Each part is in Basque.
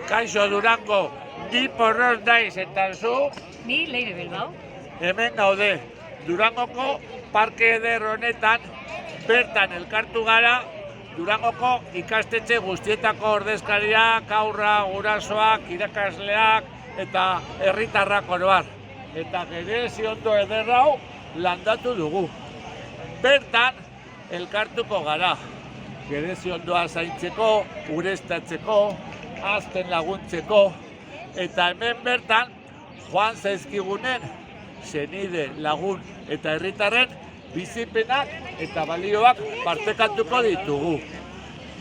Kaixo Durango, ni Porros naiz eta zu Ni Leire Bilbao. hemen gaude. Durangoko parke eder honetan bertan elkartu gara Durangoko ikastetxe guztietako ordezkariak, aurra, gurasoak, irakasleak eta herritarrak oro har. Eta gerezi ondo eder hau landatu dugu. Bertan elkartuko gara. Gerezi ondoa zaintzeko, ureztatzeko, hazten laguntzeko, eta hemen bertan joan zaizkigunen senide, lagun eta herritarren bizipenak eta balioak partekatuko ditugu.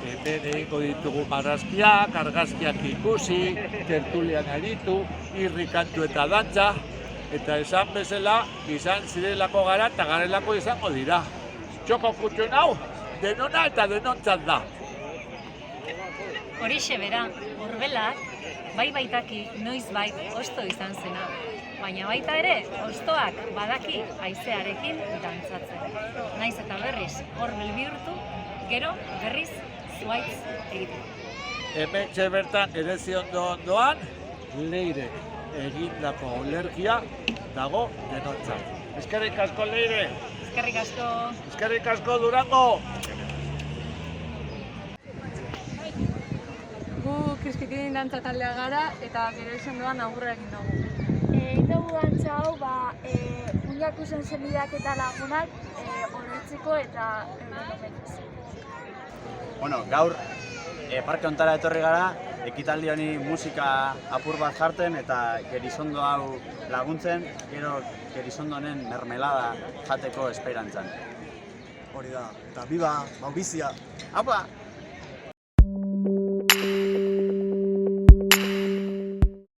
Hemen egingo ditugu marrazkiak, argazkiak ikusi, tertulian aritu, irrikantu eta dantza, eta esan bezala izan zirelako gara eta garelako izango dira. Txoko kutxun hau, denona eta denontzat da. Horixe bera, Orbelak, bai baitaki noiz bait osto izan zena. Baina baita ere, ostoak badaki haizearekin dantzatzen. Naiz eta berriz Orbel bihurtu, gero berriz zuaitz egiteko. Hementxe bertan gerezi ondoan, Leire egindako olergia dago denontzat. Eskerrik asko, Leire! Eskerrik asko! Eskerrik asko, Durango! Gu Krispitin dantza taldea gara eta gerezi ondoan agurra egin dugu. Dugu dantza hau, Uñakusen senideak eta lagunak horretzeko eta Bueno, gaur parke hontara etorri gara, ekitaldi honi musika apur bat jartzen eta gerizondo hau laguntzen, gero gerizondo honen mermelada jateko esperantzan. Hori da, eta biba, maubizia! Haupa!